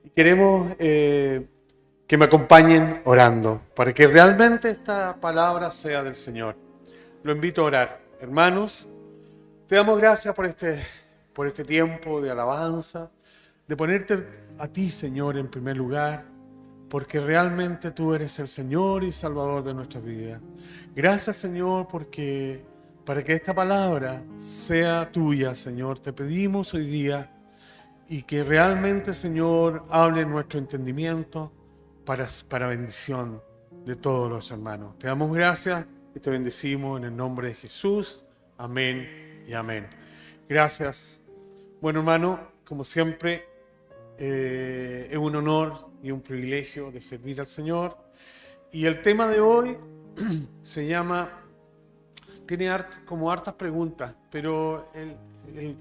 Y queremos que me acompañen orando para que realmente esta palabra sea del Señor. Lo invito a orar. Hermanos, te damos gracias por este tiempo de alabanza, de ponerte a ti, Señor, en primer lugar, porque realmente tú eres el Señor y Salvador de nuestras vidas. Gracias, Señor, porque para que esta palabra sea tuya, Señor, te pedimos hoy día y que realmente, Señor, hable en nuestro entendimiento para bendición de todos los hermanos. Te damos gracias y te bendecimos en el nombre de Jesús. Amén y amén. Gracias. Bueno, hermano, como siempre, es un honor y un privilegio de servir al Señor. Y el tema de hoy se llama, tiene como hartas preguntas, pero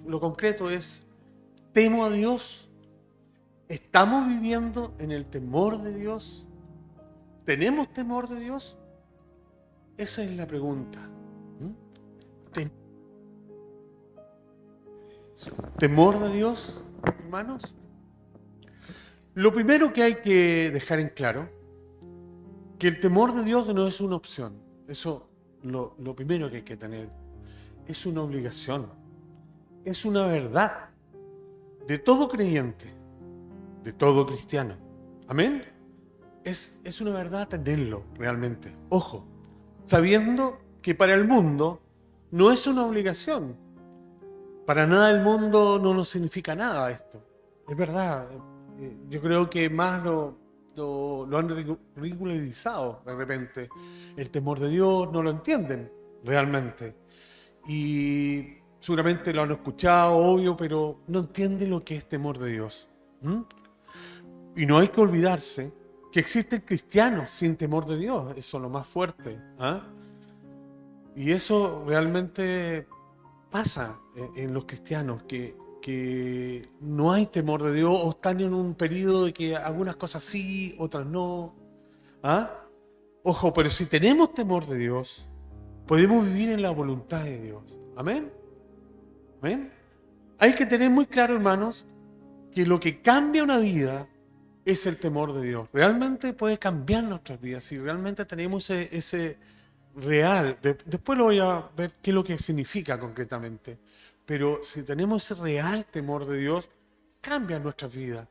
lo concreto es, ¿temo a Dios? ¿Estamos viviendo en el temor de Dios? ¿Tenemos temor de Dios? Esa es la pregunta. ¿Temor de Dios, hermanos? Lo primero que hay que dejar en claro, que el temor de Dios no es una opción. Eso, lo primero que hay que tener. Es una obligación. Es una verdad de todo creyente, de todo cristiano. ¿Amén? Es una verdad tenerlo realmente. Ojo, sabiendo que para el mundo no es una obligación. Para nada el mundo no nos significa nada esto. Es verdad. Yo creo que más lo han ridicularizado de repente. El temor de Dios no lo entienden realmente. Y seguramente lo han escuchado, obvio, pero no entienden lo que es temor de Dios. Y no hay que olvidarse que existen cristianos sin temor de Dios. Eso es lo más fuerte. Y eso realmente pasa en los cristianos, que no hay temor de Dios o están en un periodo de que algunas cosas sí, otras no. Ojo, pero si tenemos temor de Dios, podemos vivir en la voluntad de Dios. Amén. Amén. Hay que tener muy claro, hermanos, que lo que cambia una vida es el temor de Dios. Realmente puede cambiar nuestras vidas si realmente tenemos ese real. Después lo voy a ver qué es lo que significa concretamente. Pero si tenemos ese real temor de Dios, cambia nuestras vidas.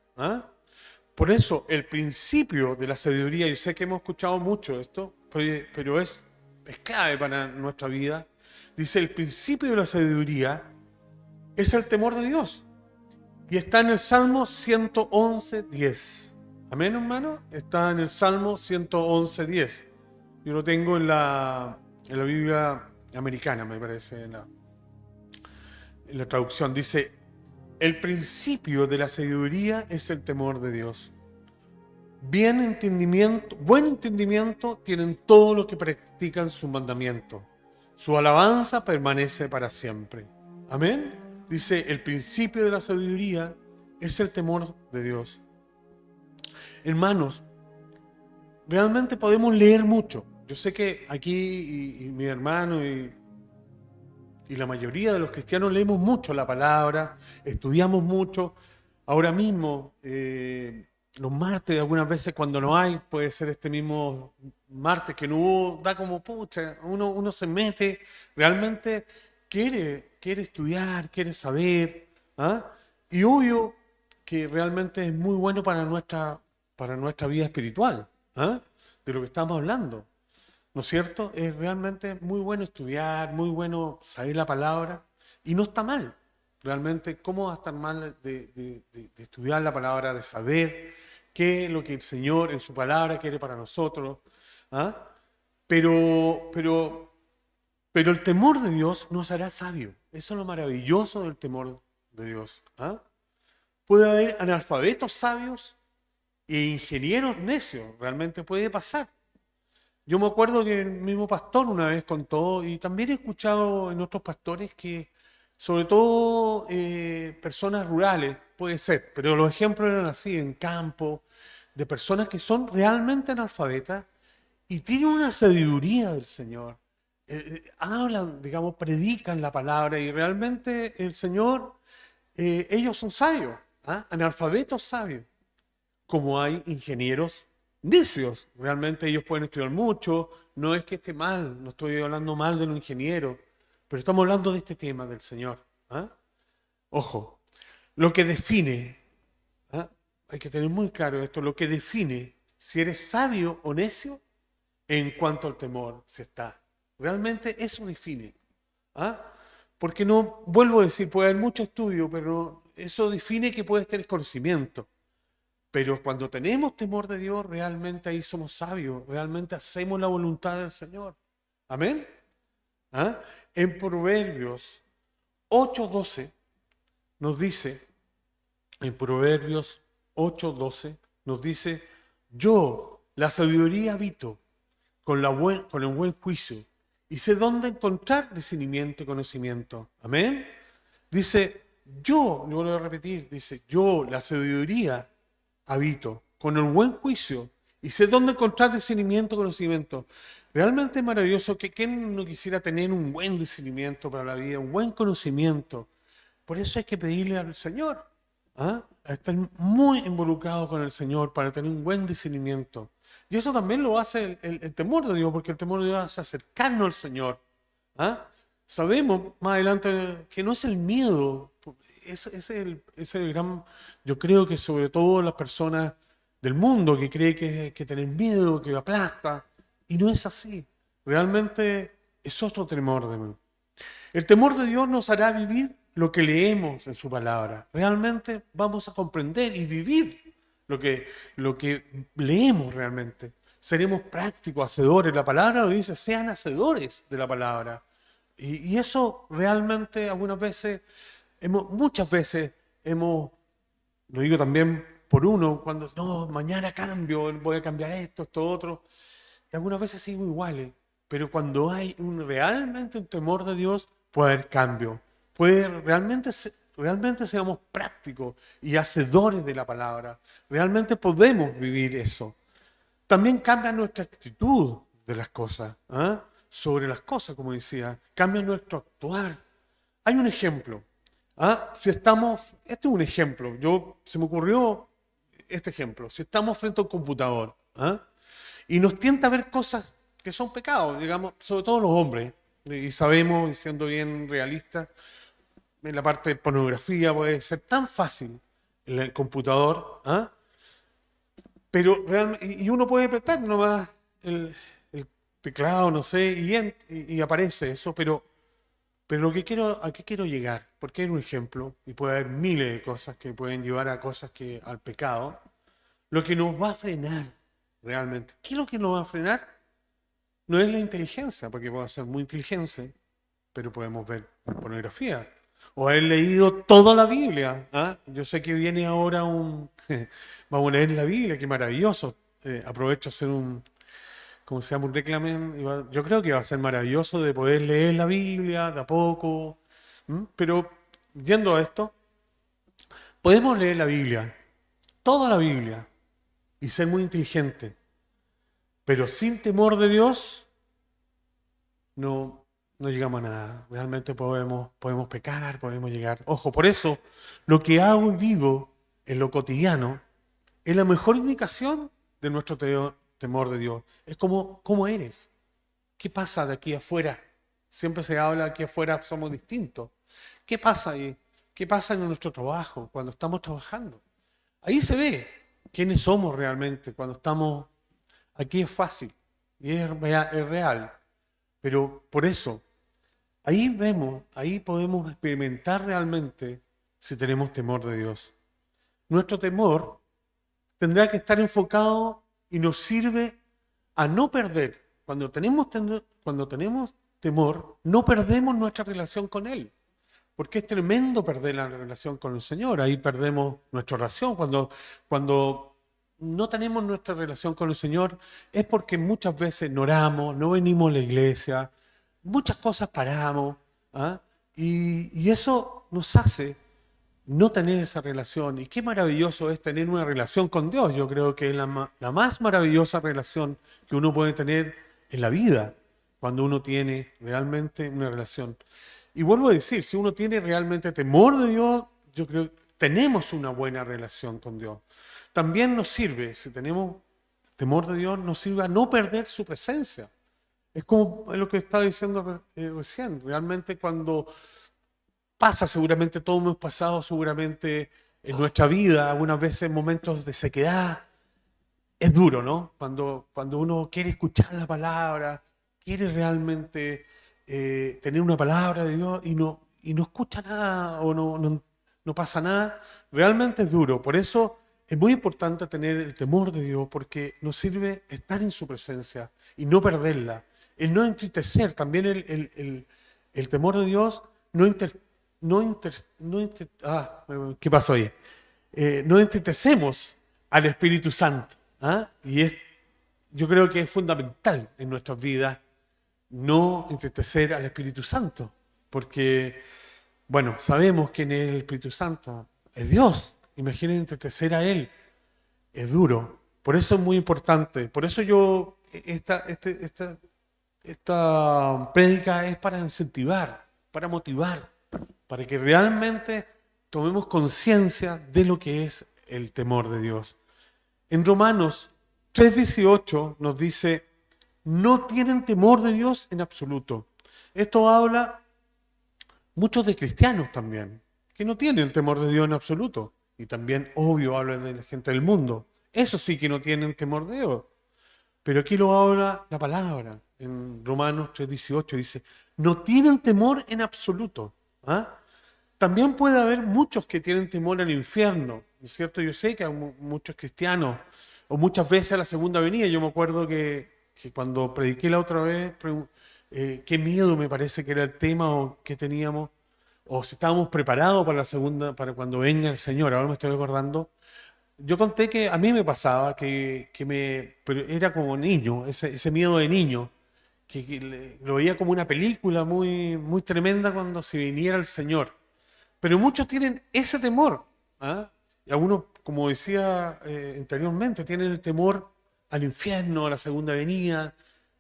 Por eso el principio de la sabiduría, yo sé que hemos escuchado mucho esto, pero es clave para nuestra vida. Dice, el principio de la sabiduría es el temor de Dios. Y está en el Salmo 111:10. Amén, hermano. Está en el Salmo 111:10. Yo lo tengo en la Biblia americana, me parece, en la traducción. Dice, el principio de la sabiduría es el temor de Dios. Buen entendimiento tienen todos los que practican su mandamiento. Su alabanza permanece para siempre. Amén. Dice, el principio de la sabiduría es el temor de Dios. Hermanos, realmente podemos leer mucho. Yo sé que aquí y mi hermano y la mayoría de los cristianos leemos mucho la palabra, estudiamos mucho. Ahora mismo, los martes, algunas veces cuando no hay, puede ser este mismo martes que no hubo, da como pucha, uno se mete, realmente quiere estudiar, quiere saber, y obvio que realmente es muy bueno para nuestra vida espiritual, de lo que estamos hablando, ¿no es cierto? Es realmente muy bueno estudiar, muy bueno saber la palabra, y no está mal. Realmente, ¿cómo va a estar mal de estudiar la palabra, de saber qué es lo que el Señor en su palabra quiere para nosotros? Pero el temor de Dios nos hará sabios. Eso es lo maravilloso del temor de Dios. Puede haber analfabetos sabios e ingenieros necios. Realmente puede pasar. Yo me acuerdo que el mismo pastor una vez contó, y también he escuchado en otros pastores que, sobre todo personas rurales, puede ser, pero los ejemplos eran así, en campo, de personas que son realmente analfabetas y tienen una sabiduría del Señor. Hablan, digamos, predican la palabra y realmente el Señor, ellos son sabios, analfabetos sabios. como hay ingenieros necios. Realmente ellos pueden estudiar mucho, no es que esté mal, no estoy hablando mal de los ingenieros, pero estamos hablando de este tema del Señor. ¿Ah? Ojo, lo que define, ¿ah? Hay que tener muy claro esto, lo que define si eres sabio o necio en cuanto al temor se está. Realmente eso define. ¿Ah? Porque no, vuelvo a decir, puede haber mucho estudio, pero eso define que puedes tener conocimiento. Pero cuando tenemos temor de Dios, realmente ahí somos sabios, realmente hacemos la voluntad del Señor. Amén. ¿Ah? En Proverbios 8:12 nos dice, en Proverbios 8:12 nos dice, yo la sabiduría habito con el buen juicio y sé dónde encontrar discernimiento y conocimiento. Amén. Dice, yo, lo voy a repetir, dice, yo la sabiduría habito con el buen juicio y sé dónde encontrar discernimiento y conocimiento. Realmente es maravilloso que quien no quisiera tener un buen discernimiento para la vida, un buen conocimiento. Por eso hay que pedirle al Señor, ¿ah? A estar muy involucrado con el Señor para tener un buen discernimiento. Y eso también lo hace el temor de Dios, porque el temor de Dios hace acercarnos al Señor. ¿Ah? Sabemos más adelante que no es el miedo, es el gran, yo creo que sobre todo las personas del mundo que creen que tener miedo, que aplasta, y no es así. Realmente es otro temor de mí. El temor de Dios nos hará vivir lo que leemos en su palabra. Realmente vamos a comprender y vivir lo que leemos realmente. Seremos prácticos, hacedores. La palabra lo dice, sean hacedores de la palabra. Y eso realmente algunas veces, muchas veces lo digo también por uno, cuando no, mañana cambio, voy a cambiar esto, otro. Y algunas veces sigo iguales. Pero cuando hay realmente un temor de Dios, puede haber cambio. Realmente seamos prácticos y hacedores de la palabra. Realmente podemos vivir eso. También cambia nuestra actitud de las cosas, ¿ah? Sobre las cosas, como decía. Cambia nuestro actuar. Hay un ejemplo. ¿Ah? Este es un ejemplo. Se me ocurrió este ejemplo. Si estamos frente a un computador, ¿ah? Y nos tienta a ver cosas que son pecados, digamos, sobre todo los hombres. Y sabemos, y siendo bien realistas, en la parte de pornografía puede ser tan fácil en el computador, ¿ah? Pero realmente, y uno puede apretar nomás el teclado, no sé, y aparece eso, pero ¿a qué quiero llegar? Porque es un ejemplo, y puede haber miles de cosas que pueden llevar a al pecado. Lo que nos va a frenar realmente, ¿qué es lo que nos va a frenar? No es la inteligencia, porque podemos ser muy inteligentes, pero podemos ver pornografía. O haber leído toda la Biblia. ¿Ah? Yo sé que viene ahora vamos a leer la Biblia, qué maravilloso. Aprovecho a hacer ¿cómo se llama? Un reclamen. Yo creo que va a ser maravilloso de poder leer la Biblia de a poco. Pero yendo a esto, podemos leer la Biblia, toda la Biblia, y ser muy inteligente. Pero sin temor de Dios, no llegamos a nada. Realmente podemos pecar, podemos llegar. Ojo, por eso, lo que hago y vivo en lo cotidiano es la mejor indicación de nuestro temor de Dios. Es cómo eres. ¿Qué pasa de aquí afuera? Siempre se habla aquí afuera somos distintos. ¿Qué pasa ahí? ¿Qué pasa en nuestro trabajo cuando estamos trabajando? Ahí se ve quiénes somos realmente cuando estamos. Aquí es fácil y es real. Pero por eso, ahí podemos experimentar realmente si tenemos temor de Dios. Nuestro temor tendrá que estar enfocado y nos sirve a no perder. Cuando tenemos temor, no perdemos nuestra relación con Él. Porque es tremendo perder la relación con el Señor. Ahí perdemos nuestra oración. Cuando no tenemos nuestra relación con el Señor es porque muchas veces no oramos, no venimos a la iglesia, muchas cosas paramos. ¿Ah? Y eso nos hace no tener esa relación. Y qué maravilloso es tener una relación con Dios. Yo creo que es la más maravillosa relación que uno puede tener en la vida, cuando uno tiene realmente una relación. Y vuelvo a decir, si uno tiene realmente temor de Dios, yo creo que tenemos una buena relación con Dios. también nos sirve, si tenemos temor de Dios, nos sirve a no perder su presencia. Es como lo que estaba diciendo recién. Realmente cuando pasa, seguramente todos hemos pasado seguramente en nuestra vida, algunas veces momentos de sequedad. Es duro, ¿no? Cuando uno quiere escuchar la palabra, quiere realmente tener una palabra de Dios y no escucha nada o no pasa nada, realmente es duro. Por eso es muy importante tener el temor de Dios, porque nos sirve estar en su presencia y no perderla. El no entristecer, también el temor de Dios no ¿qué pasó ahí? No entristecemos al Espíritu Santo. ¿Ah? Yo creo que es fundamental en nuestras vidas no entristecer al Espíritu Santo, porque, bueno, sabemos quién es el Espíritu Santo, es Dios. Imaginen entristecer a Él, es duro. Por eso es muy importante. Por eso esta prédica es para incentivar, para motivar, para que realmente tomemos conciencia de lo que es el temor de Dios. En Romanos 3:18 nos dice, no tienen temor de Dios en absoluto. Esto habla muchos de cristianos también, que no tienen temor de Dios en absoluto. Y también, obvio, hablan de la gente del mundo. Eso sí que no tienen temor de Dios. Pero aquí lo habla la palabra. En Romanos 3:18 dice, no tienen temor en absoluto. ¿Ah? También puede haber muchos que tienen temor al infierno, ¿no es cierto? Yo sé que hay muchos cristianos, o muchas veces a la segunda venida. Yo me acuerdo que cuando prediqué la otra vez, qué miedo me parece que era el tema o que teníamos, o si estábamos preparados para la segunda, para cuando venga el Señor. Ahora me estoy acordando. Yo conté que a mí me pasaba pero era como niño, ese miedo de niño, que lo veía como una película muy, muy tremenda cuando se viniera el Señor. Pero muchos tienen ese temor. ¿Ah? Y algunos, como decía anteriormente, tienen el temor al infierno, a la segunda venida,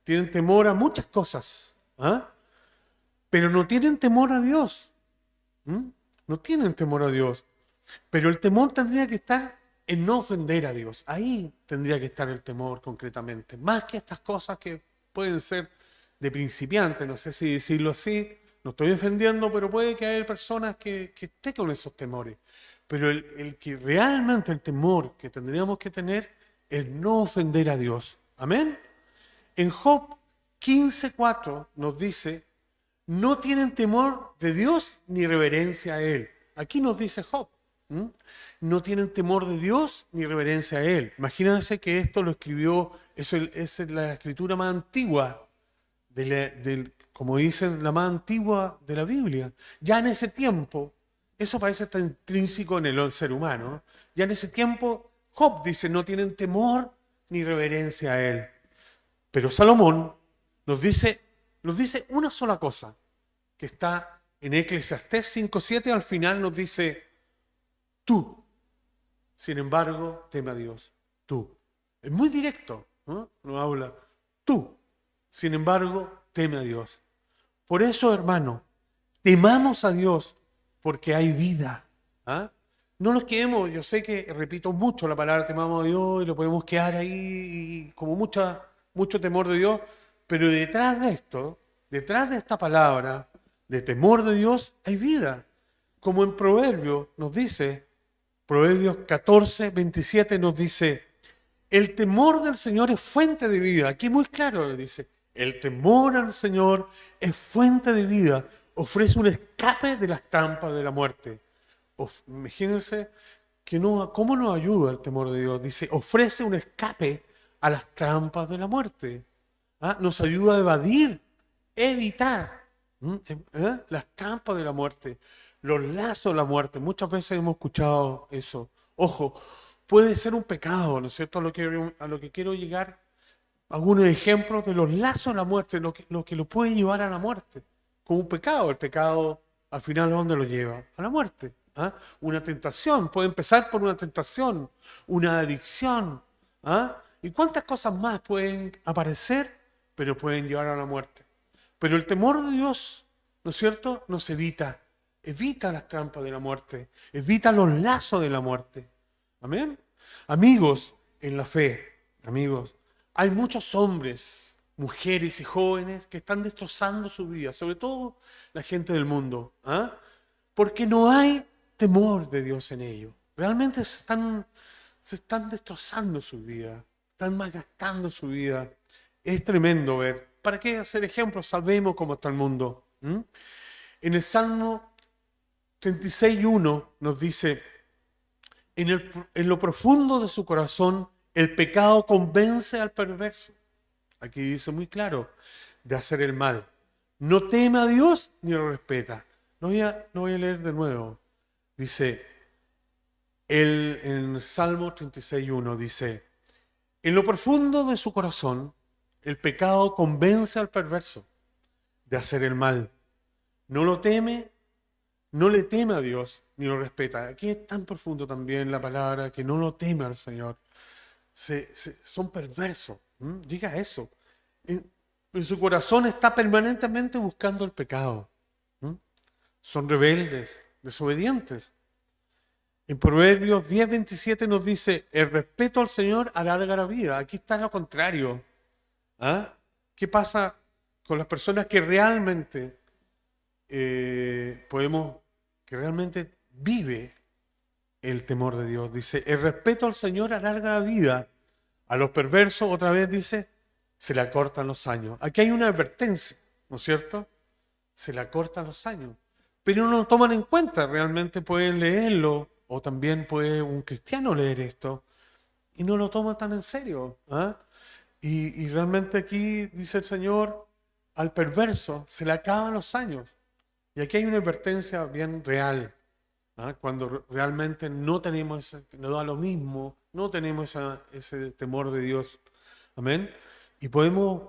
tienen temor a muchas cosas. ¿Ah? Pero no tienen temor a Dios. No tienen temor a Dios. Pero el temor tendría que estar en no ofender a Dios. Ahí tendría que estar el temor concretamente. Más que estas cosas que pueden ser de principiante, no sé si decirlo así. No estoy defendiendo, pero puede que haya personas que estén con esos temores. Pero el que realmente el temor que tendríamos que tener es no ofender a Dios. Amén. En Job 15:4 nos dice, no tienen temor de Dios ni reverencia a Él. Aquí nos dice Job. No tienen temor de Dios ni reverencia a Él. Imagínense que esto lo escribió, esa es la escritura más antigua como dicen, la más antigua de la Biblia. Ya en ese tiempo, eso parece estar intrínseco en el ser humano. Ya en ese tiempo, Job dice, no tienen temor ni reverencia a Él. Pero Salomón nos dice una sola cosa, que está en Eclesiastés 5:7, al final nos dice, tú, sin embargo, teme a Dios. Tú. Es muy directo, ¿no? Nos habla, tú, sin embargo, teme a Dios. Por eso, hermano, temamos a Dios porque hay vida. ¿Ah? No nos quedemos, yo sé que repito mucho la palabra temamos a Dios y lo podemos quedar ahí como mucho temor de Dios, pero detrás de esto, detrás de esta palabra de temor de Dios, hay vida. Como en Proverbios nos dice, Proverbios 14:27 nos dice, el temor del Señor es fuente de vida. Aquí muy claro le dice, el temor al Señor es fuente de vida, ofrece un escape de las trampas de la muerte. Imagínense cómo nos ayuda el temor de Dios. Dice, ofrece un escape a las trampas de la muerte. ¿Ah? Nos ayuda a evitar las trampas de la muerte, los lazos de la muerte. Muchas veces hemos escuchado eso. Ojo, puede ser un pecado, ¿no es cierto? A lo que quiero llegar, algunos ejemplos de los lazos de la muerte, lo que lo puede llevar a la muerte, como un pecado. El pecado, al final, ¿a dónde lo lleva? A la muerte. ¿Ah? Una tentación, puede empezar por una tentación, una adicción. ¿Ah? ¿Y cuántas cosas más pueden aparecer, pero pueden llevar a la muerte? Pero el temor de Dios, ¿no es cierto?, nos evita las trampas de la muerte, evita los lazos de la muerte. ¿Amén? Amigos en la fe, amigos, hay muchos hombres, mujeres y jóvenes que están destrozando su vida, sobre todo la gente del mundo, ¿ah? Porque no hay temor de Dios en ellos. Realmente se están destrozando su vida, están malgastando su vida. Es tremendo ver. ¿Para qué hacer ejemplos? Sabemos cómo está el mundo. En el Salmo 36:1 nos dice, en lo profundo de su corazón, el pecado convence al perverso. Aquí dice muy claro, de hacer el mal. No teme a Dios ni lo respeta. No voy a leer de nuevo. Dice, en el Salmo 36:1 dice, en lo profundo de su corazón, el pecado convence al perverso de hacer el mal. No lo teme, no le teme a Dios ni lo respeta. Aquí es tan profundo también la palabra que no lo teme al Señor. Son perversos. Diga eso. En su corazón está permanentemente buscando el pecado. Son rebeldes, desobedientes. En Proverbios 10:27 nos dice, el respeto al Señor alarga la vida. Aquí está lo contrario. ¿Ah? ¿Qué pasa con las personas que realmente que realmente vive el temor de Dios? Dice, el respeto al Señor alarga la vida. A los perversos, otra vez dice, se le acortan los años. Aquí hay una advertencia, ¿no es cierto? Se le acortan los años. Pero no lo toman en cuenta, realmente pueden leerlo, o también puede un cristiano leer esto, y no lo toma tan en serio. ¿Ah? Y realmente aquí dice el Señor, al perverso se le acaban los años. Y aquí hay una advertencia bien real. ¿Ah? Cuando realmente no tenemos, nos da lo mismo, no tenemos ese temor de Dios. Amén. Y podemos,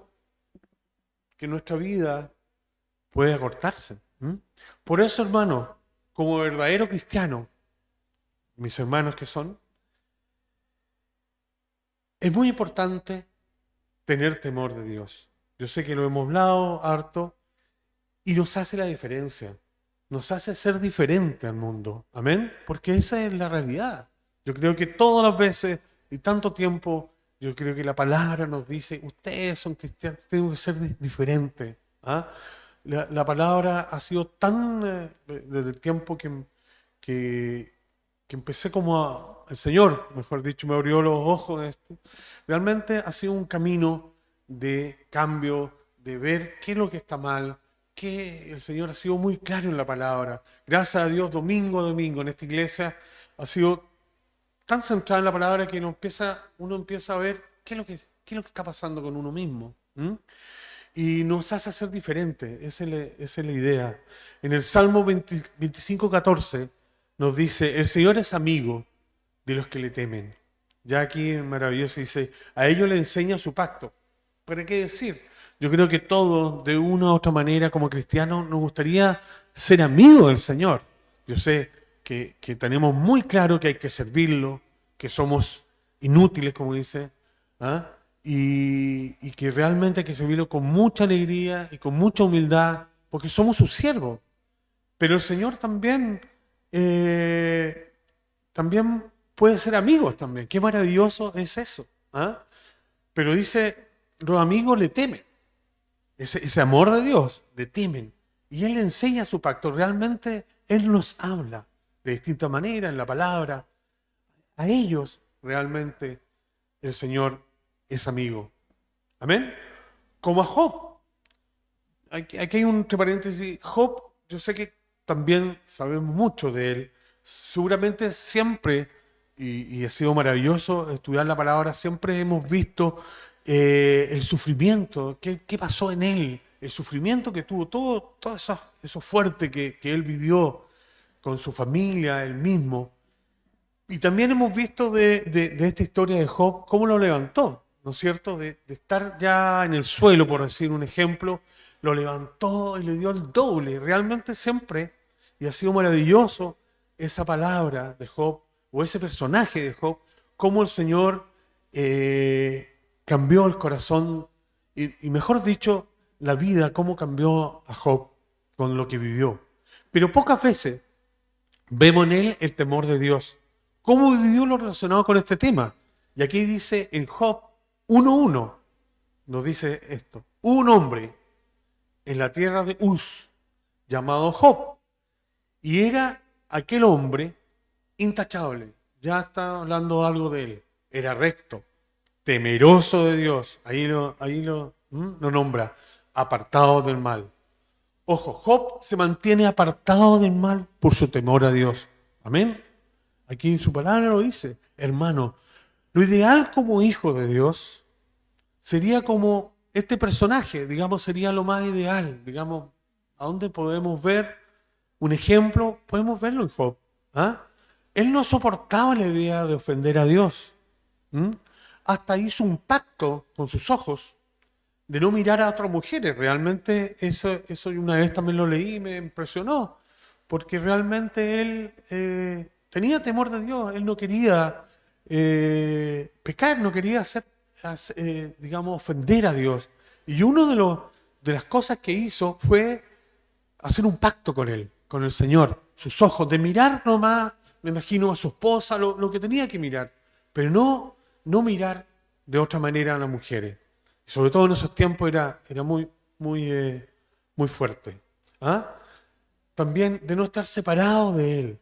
que nuestra vida puede acortarse. Por eso, hermano, como verdadero cristiano, mis hermanos que son, es muy importante tener temor de Dios. Yo sé que lo hemos hablado harto y nos hace la diferencia. Nos hace ser diferente al mundo. Amén. Porque esa es la realidad. Yo creo que todas las veces y tanto tiempo, yo creo que la palabra nos dice, ustedes son cristianos, tienen que ser diferentes. ¿Ah? La palabra ha sido tan, desde el tiempo que empecé el Señor, mejor dicho, me abrió los ojos de esto. Realmente ha sido un camino de cambio, de ver qué es lo que está mal, que el Señor ha sido muy claro en la palabra. Gracias a Dios, domingo a domingo en esta iglesia ha sido tan centrada en la palabra que uno empieza a ver qué es lo que está pasando con uno mismo. Y nos hace ser diferentes, esa es la idea. En el Salmo 25:14 nos dice, el Señor es amigo de los que le temen. Ya aquí es maravilloso, dice, a ellos le enseña su pacto. ¿Para qué decir? Yo creo que todos, de una u otra manera, como cristianos, nos gustaría ser amigos del Señor. Yo sé que tenemos muy claro que hay que servirlo, que somos inútiles, como dice, ¿ah? Y que realmente hay que servirlo con mucha alegría y con mucha humildad, porque somos sus siervos. Pero el Señor también puede ser amigos también. Qué maravilloso es eso. ¿Ah? Pero dice, los amigos le temen. Ese amor de Dios, le temen. Y Él le enseña su pacto. Realmente Él nos habla de distintas maneras en la palabra. A ellos realmente el Señor es amigo. Amén. Como a Job. Aquí hay un entre paréntesis. Job, yo sé que también sabemos mucho de él. Seguramente siempre, y ha sido maravilloso estudiar la palabra, siempre hemos visto el sufrimiento, qué pasó en él, el sufrimiento que tuvo, todo eso fuerte que él vivió con su familia, él mismo. Y también hemos visto de esta historia de Job cómo lo levantó, ¿no es cierto? De estar ya en el suelo, por decir un ejemplo, lo levantó y le dio el doble. Realmente siempre, y ha sido maravilloso esa palabra de Job, o ese personaje de Job, cómo el Señor cambió el corazón, y mejor dicho, la vida, cómo cambió a Job con lo que vivió. Pero pocas veces vemos en él el temor de Dios, ¿Cómo vivió lo relacionado con este tema? Y aquí dice en Job 1:1, nos dice esto: un hombre en la tierra de Uz, llamado Job, y era aquel hombre intachable. Ya está hablando algo de él. Era recto, temeroso de Dios. Lo nombra, apartado del mal. Ojo, Job se mantiene apartado del mal por su temor a Dios. Amén. Aquí en su palabra lo dice, hermano. Lo ideal como hijo de Dios sería como este personaje, digamos, sería lo más ideal. Digamos, ¿a dónde podemos ver un ejemplo? Podemos verlo en Job. ¿Ah? Él no soportaba la idea de ofender a Dios. Hasta hizo un pacto con sus ojos de no mirar a otras mujeres. Realmente eso una vez también lo leí y me impresionó, porque realmente él tenía temor de Dios, él no quería pecar, no quería digamos, ofender a Dios. Y uno de las cosas que hizo fue hacer un pacto con él, con el Señor, sus ojos, de mirar nomás, me imagino, a su esposa, lo que tenía que mirar, pero no mirar de otra manera a las mujeres. Sobre todo en esos tiempos era muy fuerte. ¿Ah? También de no estar separado de Él.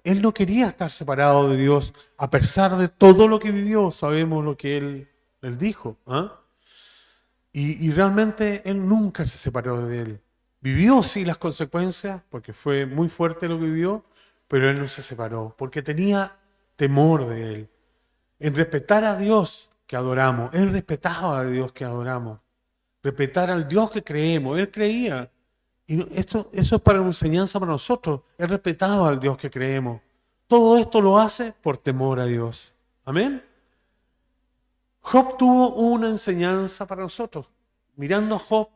Él no quería estar separado de Dios, a pesar de todo lo que vivió. Sabemos lo que Él dijo. ¿Ah? Y realmente Él nunca se separó de Él. Vivió sí las consecuencias, porque fue muy fuerte lo que vivió, pero Él no se separó, porque tenía temor de Él. En respetar a Dios que adoramos. Él respetaba a Dios que adoramos. Respetar al Dios que creemos. Él creía. Y eso es para una enseñanza para nosotros. Él respetaba al Dios que creemos. Todo esto lo hace por temor a Dios. Amén. Job tuvo una enseñanza para nosotros. Mirando a Job,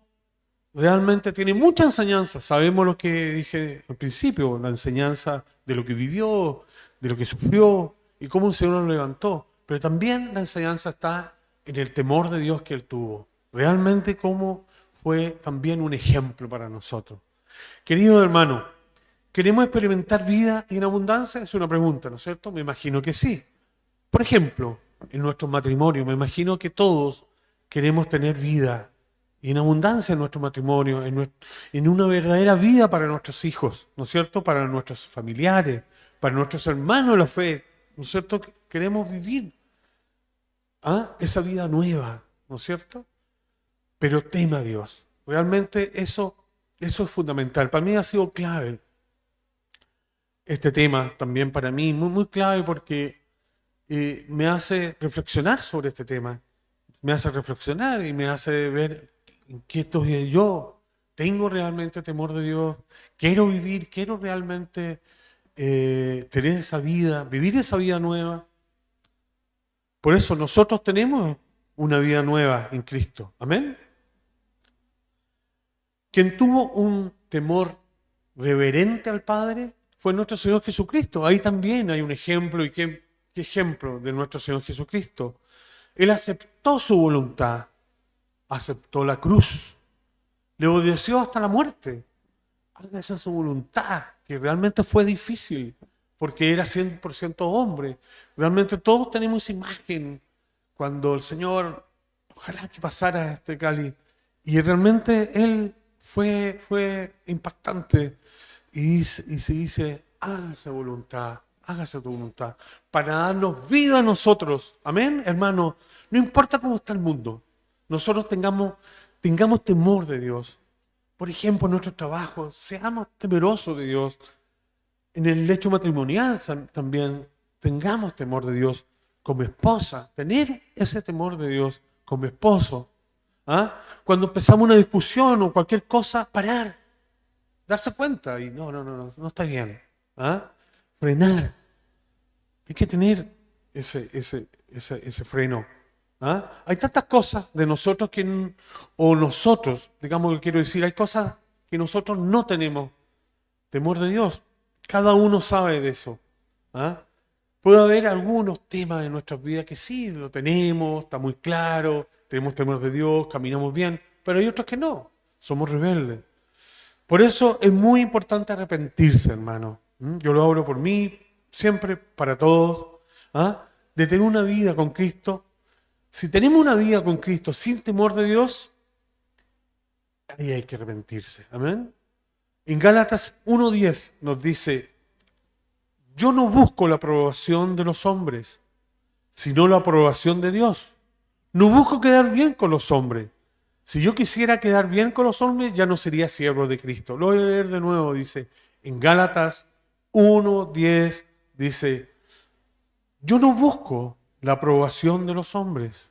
realmente tiene mucha enseñanza. Sabemos lo que dije al principio, la enseñanza de lo que vivió, de lo que sufrió y cómo el Señor lo levantó. Pero también la enseñanza está en el temor de Dios que él tuvo. Realmente cómo fue también un ejemplo para nosotros. Querido hermano, ¿queremos experimentar vida en abundancia? Es una pregunta, ¿no es cierto? Me imagino que sí. Por ejemplo, en nuestro matrimonio, me imagino que todos queremos tener vida en abundancia en nuestro matrimonio, en una verdadera vida para nuestros hijos, ¿no es cierto? Para nuestros familiares, para nuestros hermanos de la fe, ¿no es cierto? Queremos vivir esa vida nueva, ¿no es cierto? Pero tema a Dios. Realmente eso es fundamental. Para mí ha sido clave este tema también para mí, muy clave porque me hace reflexionar sobre este tema. Me hace reflexionar y me hace ver en qué estoy yo. ¿Tengo realmente temor de Dios? ¿Quiero vivir? ¿Quiero realmente tener esa vida, vivir esa vida nueva? Por eso nosotros tenemos una vida nueva en Cristo. Amén. Quien tuvo un temor reverente al Padre fue nuestro Señor Jesucristo. Ahí también hay un ejemplo, y qué ejemplo de nuestro Señor Jesucristo. Él aceptó su voluntad, aceptó la cruz, le obedeció hasta la muerte. Hágase su voluntad, que realmente fue difícil, porque era 100% hombre. Realmente todos tenemos esa imagen cuando el Señor, ojalá que pasara este cáliz, y realmente Él fue impactante. Y se dice, hágase tu voluntad, para darnos vida a nosotros. Amén, hermano. No importa cómo está el mundo, nosotros tengamos temor de Dios. Por ejemplo, en nuestro trabajo, seamos temerosos de Dios. En el lecho matrimonial también tengamos temor de Dios. Como esposa, tener ese temor de Dios como esposo. Cuando empezamos una discusión o cualquier cosa, parar, darse cuenta y no está bien. Frenar. Hay que tener ese freno. Hay tantas cosas de nosotros digamos que quiero decir, hay cosas que nosotros no tenemos temor de Dios. Cada uno sabe de eso. Puede haber algunos temas de nuestras vidas que sí lo tenemos, está muy claro, tenemos temor de Dios, caminamos bien, pero hay otros que no, somos rebeldes. Por eso es muy importante arrepentirse, hermano. Yo lo hablo por mí, siempre para todos, ¿ah? De tener una vida con Cristo. Si tenemos una vida con Cristo sin temor de Dios, ahí hay que arrepentirse. Amén. En Gálatas 1:10 nos dice, yo no busco la aprobación de los hombres, sino la aprobación de Dios. No busco quedar bien con los hombres. Si yo quisiera quedar bien con los hombres, ya no sería siervo de Cristo. Lo voy a leer de nuevo, dice, en Gálatas 1:10, dice, yo no busco la aprobación de los hombres,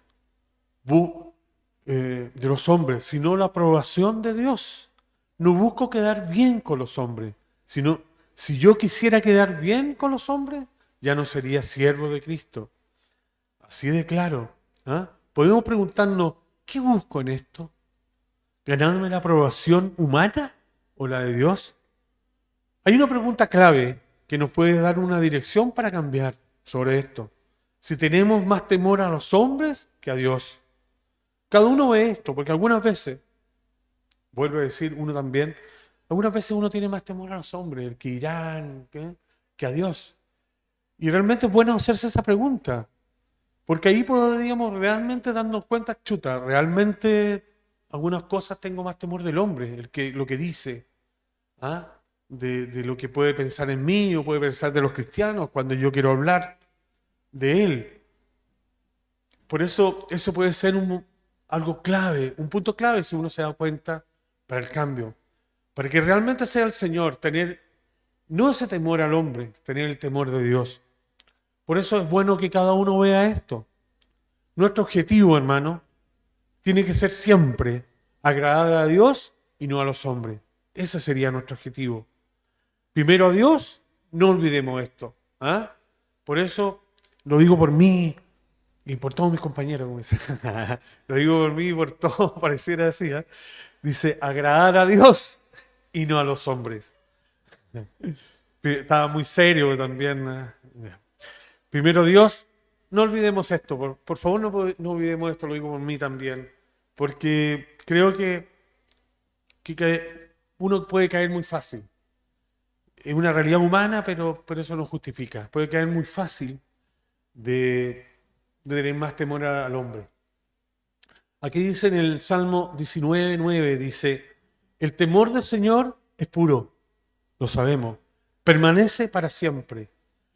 sino la aprobación de Dios. No busco quedar bien con los hombres, sino si yo quisiera quedar bien con los hombres, ya no sería siervo de Cristo. Así de claro. ¿Ah? Podemos preguntarnos, ¿qué busco en esto? ¿Ganarme la aprobación humana o la de Dios? Hay una pregunta clave que nos puede dar una dirección para cambiar sobre esto. Si tenemos más temor a los hombres que a Dios. Cada uno ve esto, porque algunas veces, vuelvo a decir, uno también, algunas veces uno tiene más temor a los hombres, el que irán, que a Dios. Y realmente es bueno hacerse esa pregunta, porque ahí podríamos realmente darnos cuenta, chuta, realmente algunas cosas tengo más temor del hombre, lo que dice, ¿ah? De lo que puede pensar en mí o puede pensar de los cristianos cuando yo quiero hablar de él. Por eso puede ser algo clave, un punto clave si uno se da cuenta para el cambio. Para que realmente sea el Señor, tener no ese temor al hombre, tener el temor de Dios. Por eso es bueno que cada uno vea esto. Nuestro objetivo, hermano, tiene que ser siempre agradar a Dios y no a los hombres. Ese sería nuestro objetivo. Primero a Dios, no olvidemos esto. ¿Ah? Por eso lo digo por mí y por todos mis compañeros. Lo digo por mí y por todos, pareciera así. ¿Ah? Dice, agradar a Dios y no a los hombres. Estaba muy serio también. Primero Dios, no olvidemos esto. Por favor, no olvidemos esto, lo digo por mí también. Porque creo que uno puede caer muy fácil. Es una realidad humana, pero eso no justifica. Puede caer muy fácil de tener más temor al hombre. Aquí dice en el Salmo 19:9, dice, el temor del Señor es puro, lo sabemos, permanece para siempre.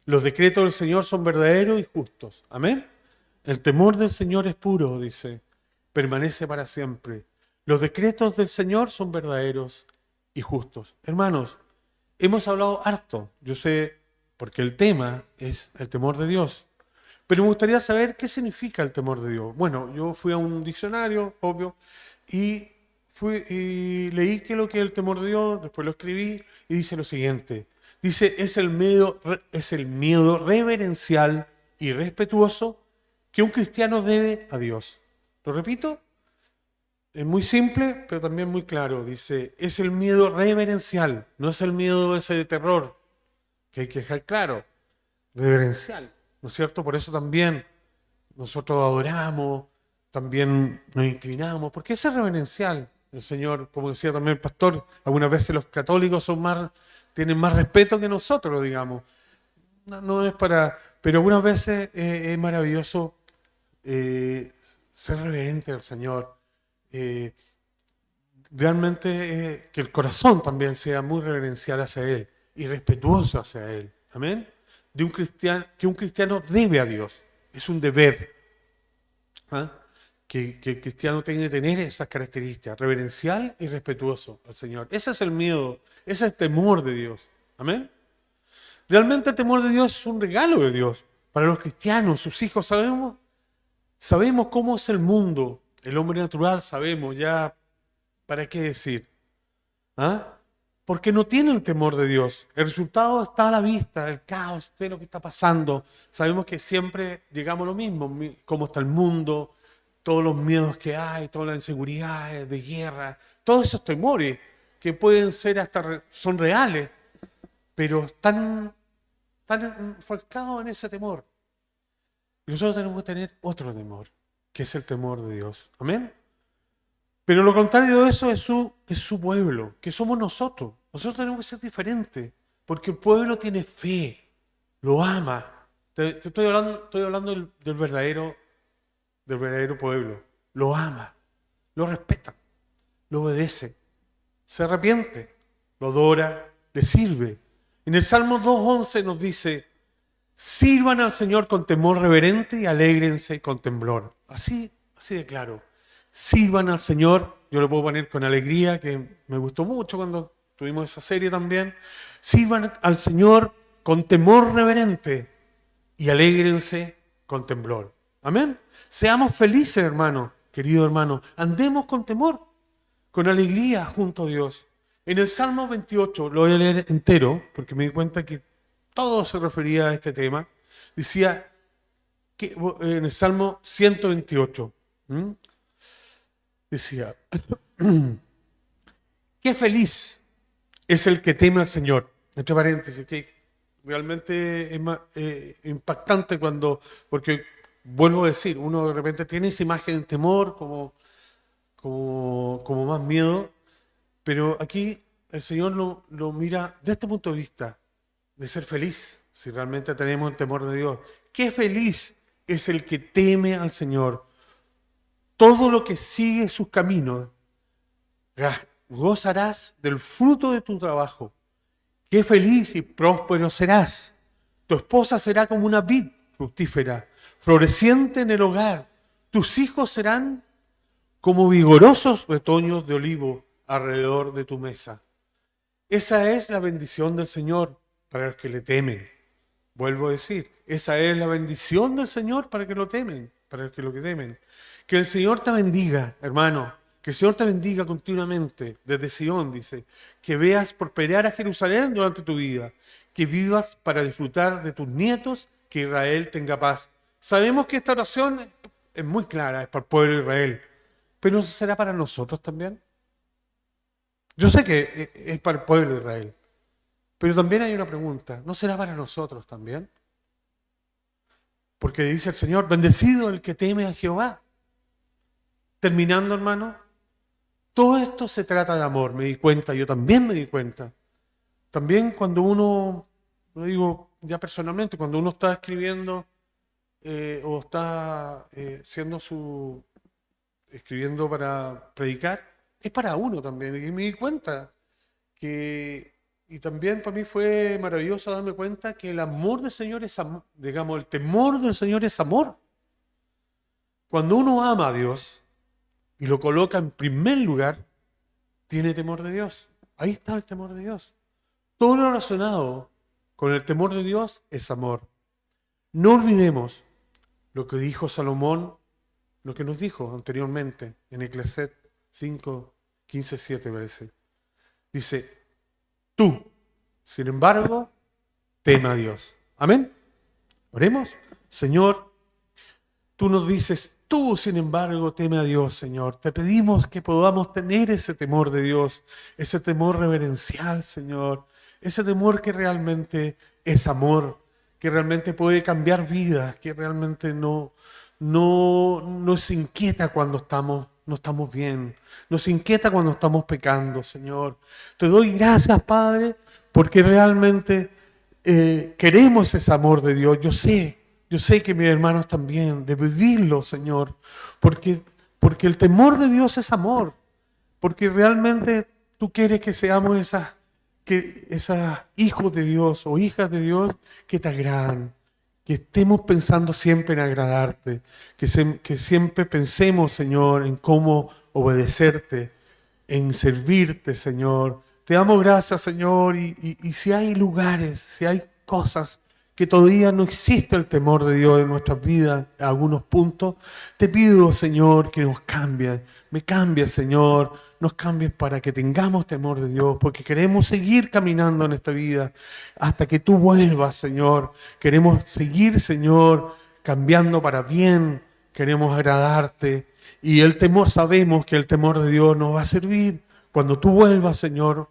Los decretos del Señor son verdaderos y justos. Amén. El temor del Señor es puro, dice, permanece para siempre. Los decretos del Señor son verdaderos y justos. Hermanos, hemos hablado harto, yo sé, porque el tema es el temor de Dios. Pero me gustaría saber qué significa el temor de Dios. Bueno, yo fui a un diccionario, obvio, y leí qué es lo que es el temor de Dios, después lo escribí y dice lo siguiente. Dice, es el miedo reverencial y respetuoso que un cristiano debe a Dios. ¿Lo repito? Es muy simple, pero también muy claro. Dice, es el miedo reverencial, no es el miedo ese de terror, que hay que dejar claro, reverencial, ¿no es cierto? Por eso también nosotros adoramos, también nos inclinamos, porque ese es reverencial. El Señor, como decía también el pastor, algunas veces los católicos tienen más respeto que nosotros, digamos. No es para, pero algunas veces es maravilloso ser reverente al Señor. Realmente que el corazón también sea muy reverencial hacia Él y respetuoso hacia Él. Amén. Que un cristiano debe a Dios. Es un deber. ¿Ah? Que el cristiano tiene que tener esas características, reverencial y respetuoso al Señor. Ese es el miedo, ese es el temor de Dios. Amén. Realmente el temor de Dios es un regalo de Dios. Para los cristianos, sus hijos, sabemos cómo es el mundo. El hombre natural sabemos ya, ¿para qué decir? ¿Ah? Porque no tienen temor de Dios. El resultado está a la vista, el caos, de lo que está pasando. Sabemos que siempre llegamos a lo mismo, cómo está el mundo, todos los miedos que hay, todas las inseguridades de guerra, todos esos temores que pueden ser son reales, pero están enfocados en ese temor. Y nosotros tenemos que tener otro temor, que es el temor de Dios. Amén. Pero lo contrario de eso es su pueblo, que somos nosotros. Nosotros tenemos que ser diferentes, porque el pueblo tiene fe. lo ama. Te estoy hablando del verdadero pueblo. Lo ama, lo respeta, lo obedece, se arrepiente, lo adora, le sirve. En el Salmo 2:11 nos dice: sirvan al Señor con temor reverente y alégrense con temblor. Así de claro. Sirvan al Señor, yo lo puedo poner con alegría, que me gustó mucho cuando tuvimos esa serie también. Sirvan al Señor con temor reverente y alégrense con temblor. Amén. Seamos felices, hermano, querido hermano. Andemos con temor, con alegría junto a Dios. En el Salmo 28, lo voy a leer entero, porque me di cuenta que todo se refería a este tema. Decía, que, en el Salmo 128, decía, qué feliz es el que teme al Señor. Entre paréntesis, que realmente es impactante porque vuelvo a decir, uno de repente tiene esa imagen de temor como más miedo, pero aquí el Señor lo mira desde este punto de vista, de ser feliz, si realmente tenemos el temor de Dios. Qué feliz es el que teme al Señor. Todo lo que sigue sus caminos, gozarás del fruto de tu trabajo. Qué feliz y próspero serás. Tu esposa será como una vid fructífera, floreciente en el hogar. Tus hijos serán como vigorosos retoños de olivo alrededor de tu mesa. Esa es la bendición del Señor para los que le temen. Vuelvo a decir, esa es la bendición del Señor para que lo temen, para los que lo temen. Que el Señor te bendiga, hermano. Que el Señor te bendiga continuamente, desde Sion, dice. Que veas prosperar a Jerusalén durante tu vida. Que vivas para disfrutar de tus nietos, que Israel tenga paz. Sabemos que esta oración es muy clara, es para el pueblo de Israel. Pero ¿eso será para nosotros también? Yo sé que es para el pueblo de Israel. Pero también hay una pregunta, ¿no será para nosotros también? Porque dice el Señor, bendecido el que teme a Jehová. Terminando, hermano, todo esto se trata de amor, me di cuenta, yo también me di cuenta. También cuando uno, lo digo ya personalmente, cuando uno está escribiendo o está escribiendo para predicar, es para uno también. Y me di cuenta y también para mí fue maravilloso darme cuenta que el amor del Señor es amor, digamos, el temor del Señor es amor. Cuando uno ama a Dios y lo coloca en primer lugar, tiene temor de Dios. Ahí está el temor de Dios. Todo lo relacionado con el temor de Dios es amor. No olvidemos lo que dijo Salomón, lo que nos dijo anteriormente en Eclesiastés 5:15-7 parece. Dice, tú, sin embargo, teme a Dios. Amén. Oremos. Señor, tú nos dices, tú, sin embargo, teme a Dios, Señor. Te pedimos que podamos tener ese temor de Dios, ese temor reverencial, Señor. Ese temor que realmente es amor, que realmente puede cambiar vidas, que realmente no nos inquieta cuando no estamos bien. Nos inquieta cuando estamos pecando, Señor. Te doy gracias, Padre, porque realmente queremos ese amor de Dios. Yo sé que mis hermanos también, de pedirlo, Señor, porque el temor de Dios es amor, porque realmente tú quieres que seamos esas hijos de Dios o hijas de Dios que te agradan, que estemos pensando siempre en agradarte, que siempre pensemos, Señor, en cómo obedecerte, en servirte, Señor. Te damos gracias, Señor, y si hay lugares, si hay cosas que todavía no existe el temor de Dios en nuestras vidas, en algunos puntos, te pido, Señor, que nos cambies. Me cambies, Señor, nos cambies para que tengamos temor de Dios, porque queremos seguir caminando en esta vida hasta que tú vuelvas, Señor. Queremos seguir, Señor, cambiando para bien, queremos agradarte. Y el temor, sabemos que el temor de Dios nos va a servir cuando tú vuelvas, Señor,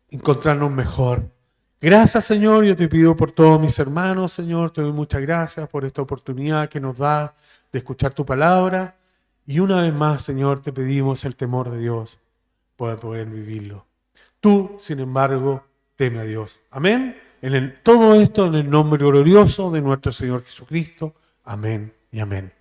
encontrarnos mejor. Gracias, Señor, yo te pido por todos mis hermanos, Señor, te doy muchas gracias por esta oportunidad que nos da de escuchar tu palabra. Y una vez más, Señor, te pedimos el temor de Dios para poder vivirlo. Tú, sin embargo, teme a Dios. Amén. Todo esto en el nombre glorioso de nuestro Señor Jesucristo. Amén y amén.